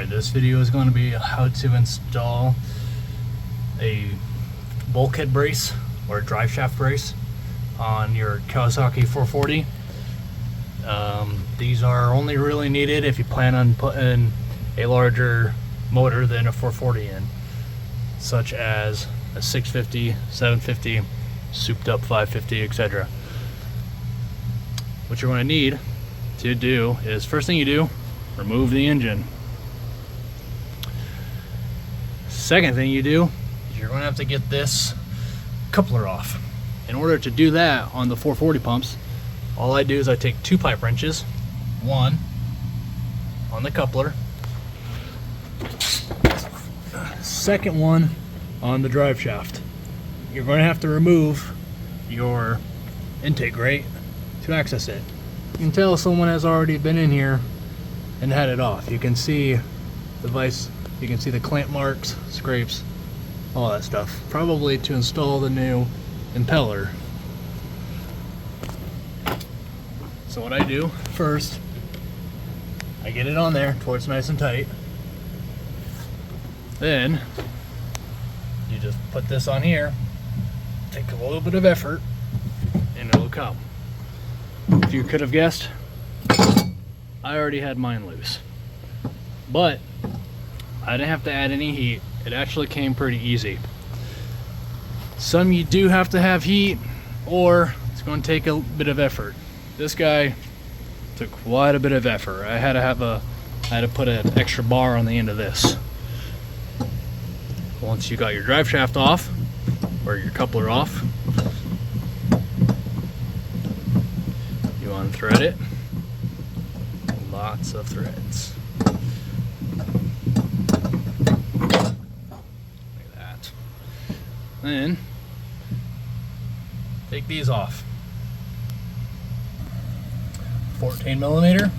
Alright, this video is going to be how to install a bulkhead brace or a drive shaft brace on your Kawasaki 440. These are only really needed if you plan on putting a larger motor than a 440 in, such as a 650, 750, souped up 550, etc. What you're going to need to do is, first thing you do, remove the engine. Second thing you do is you're going to have to get this coupler off. In order to do that on the 440 pumps, all I do is I take 2 pipe wrenches, one on the coupler, second one on the drive shaft. You're going to have to remove your intake grate to access it. You can tell someone has already been in here and had it off. You can see the vise, you can see the clamp marks, scrapes, all that stuff. Probably to install the new impeller. So what I do first, I get it on there to where it's nice and tight. Then you just put this on here, take a little bit of effort, and it'll come. If you could have guessed, I already had mine loose. But I didn't have to add any heat. It actually came pretty easy. Some you do have to have heat, or it's going to take a bit of effort. This guy took quite a bit of effort. I had to put an extra bar on the end of this. Once you got your drive shaft off, or your coupler off, you unthread it. Lots of threads. Like that. Then take these off. 14 millimeter.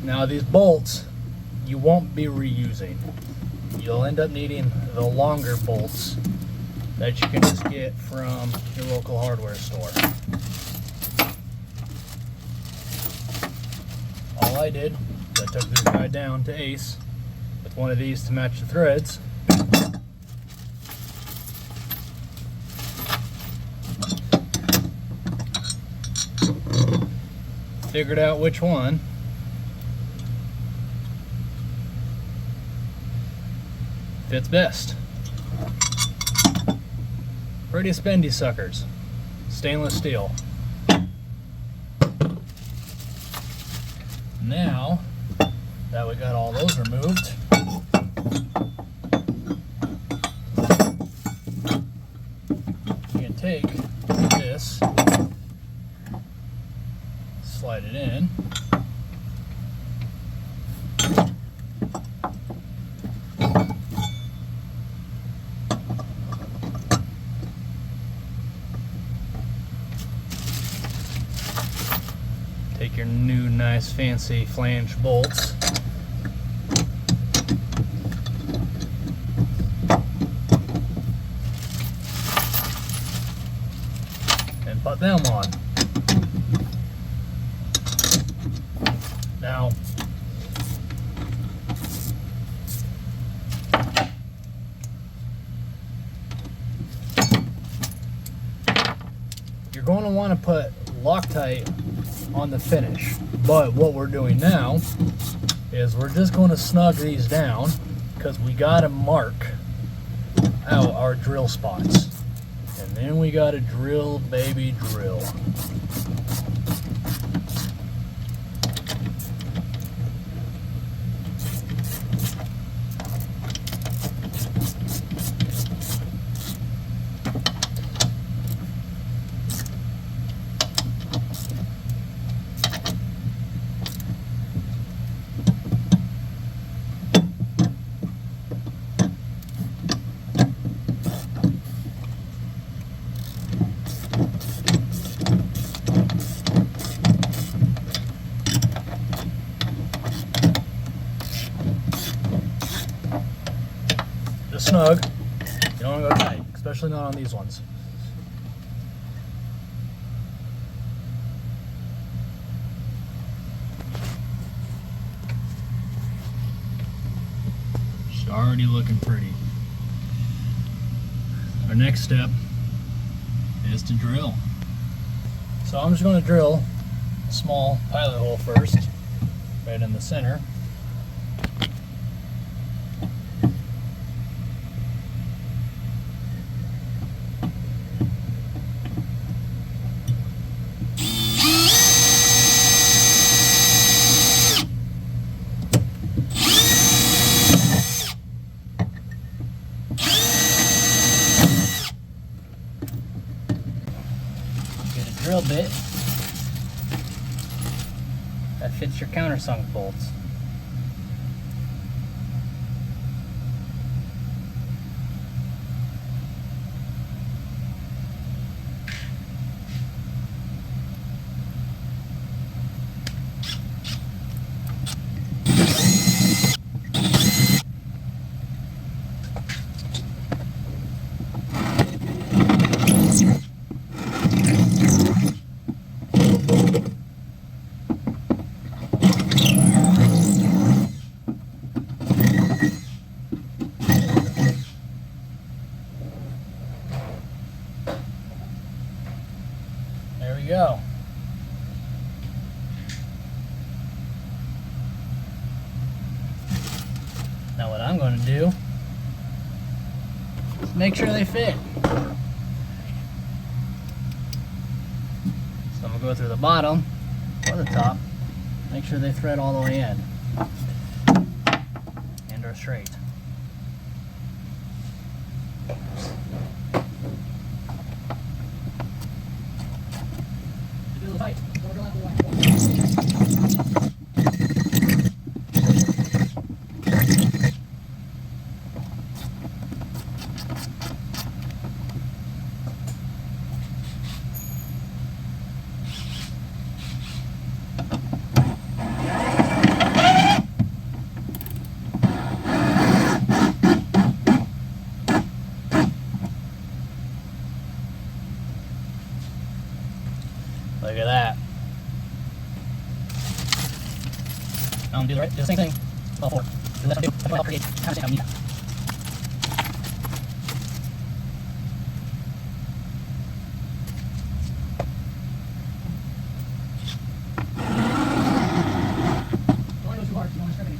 Now these bolts you won't be reusing. You'll end up needing the longer bolts that you can just get from your local hardware store. All I did is I took this guy down to Ace with one of these to match the threads. Figured out which one. Fits best. Pretty spendy suckers. Stainless steel. Now that we got all those removed, you can take this, slide it in, take your new nice fancy flange bolts, and put them on. Now you're going to want to put Loctite on the finish, but what we're doing now is we're just going to snug these down because we got to mark out our drill spots, and then we got to drill, baby, drill. snug. You don't want to go tight, especially not on these ones. It's already looking pretty. Our next step is to drill. So I'm just going to drill a small pilot hole first, right in the center. Drill bit that fits your countersunk bolts. There we go. Now what I'm going to do is make sure they fit. So I'm going to go through the bottom or the top, make sure they thread all the way in and are straight. Tight. Look at that. Do the same thing. Well, four. Do that. That's what I'll create. Kind of thing. Don't go too hard. You don't want to scrape anything.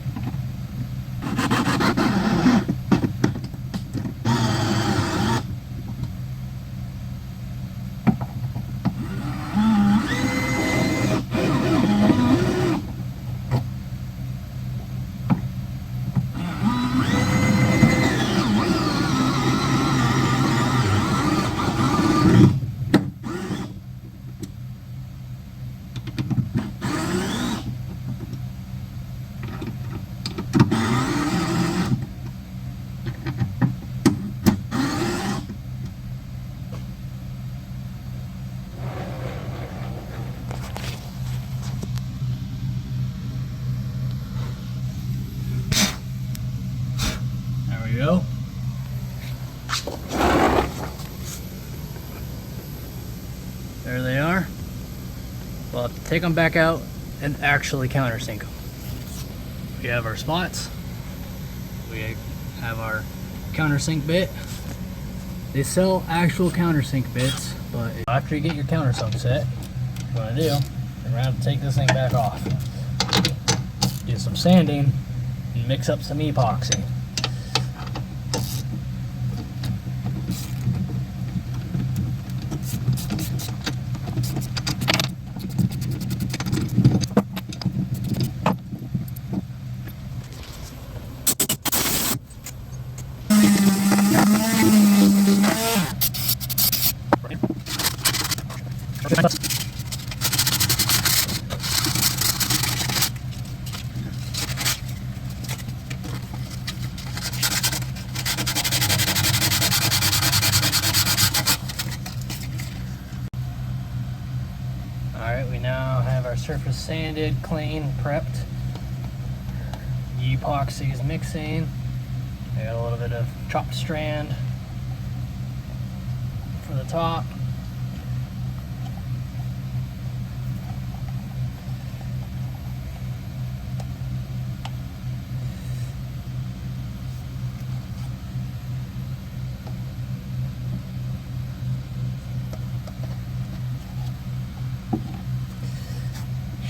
Go. There they are. We'll have to take them back out and actually countersink them. We have our spots. We have our countersink bit. They sell actual countersink bits, but after you get your countersunk set, what you want to do, you're going to have to take this thing back off. Do some sanding and mix up some epoxy. Alright, we now have our surface sanded, clean, prepped. The epoxy is mixing. I got a little bit of chopped strand for the top.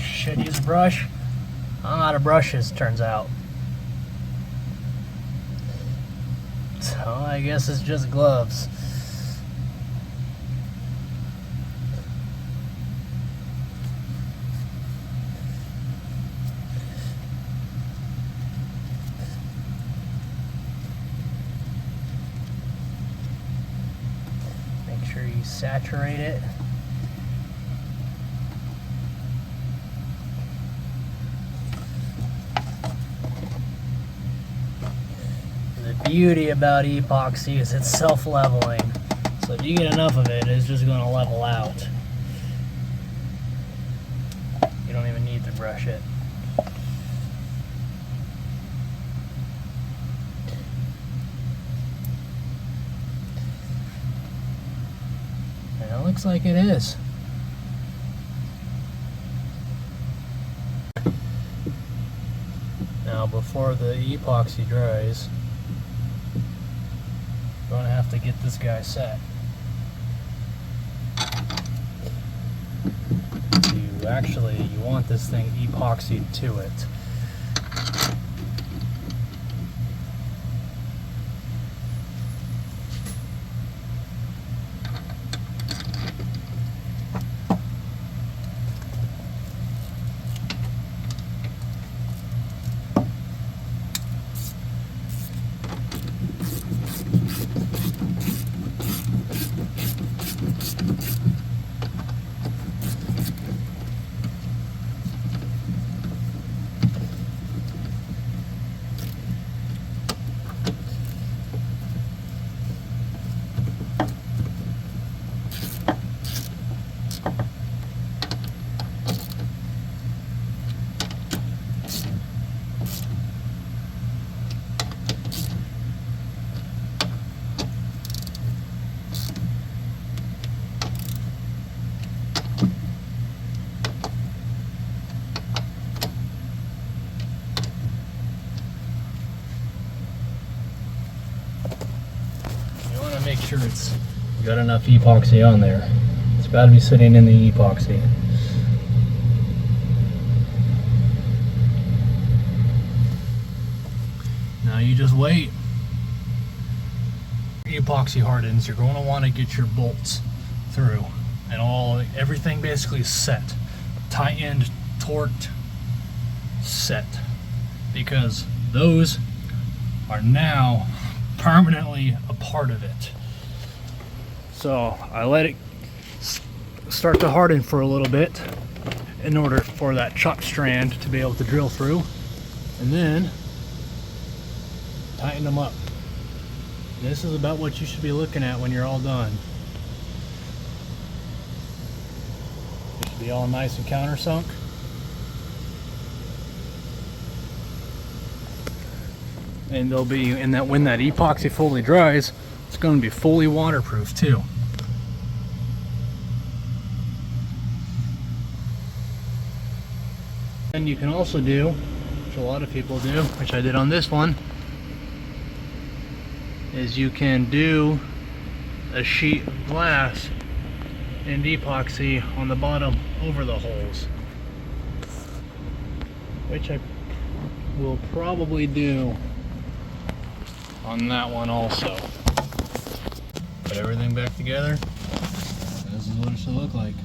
Should use a brush. I'm out of brushes, turns out. So I guess it's just gloves. Make sure you saturate it. The beauty about epoxy is it's self-leveling. So if you get enough of it, it's just going to level out. You don't even need to brush it. And it looks like it is. Now before the epoxy dries, I'm going to have to get this guy set. You want this thing epoxied to it. Make sure it's got enough epoxy on there. It's got to be sitting in the epoxy. Now you just wait. Epoxy hardens, you're going to want to get your bolts through and everything basically set, tightened, torqued, set, because those are now permanently a part of it. So I let it start to harden for a little bit in order for that chopped strand to be able to drill through, and then tighten them up. This is about what you should be looking at when you're all done. It should be all nice and countersunk. And they'll be in that when that epoxy fully dries, it's going to be fully waterproof too. And you can also do, which a lot of people do, which I did on this one, is you can do a sheet of glass and epoxy on the bottom over the holes, which I will probably do on that one also. Put everything back together. This is what it should look like.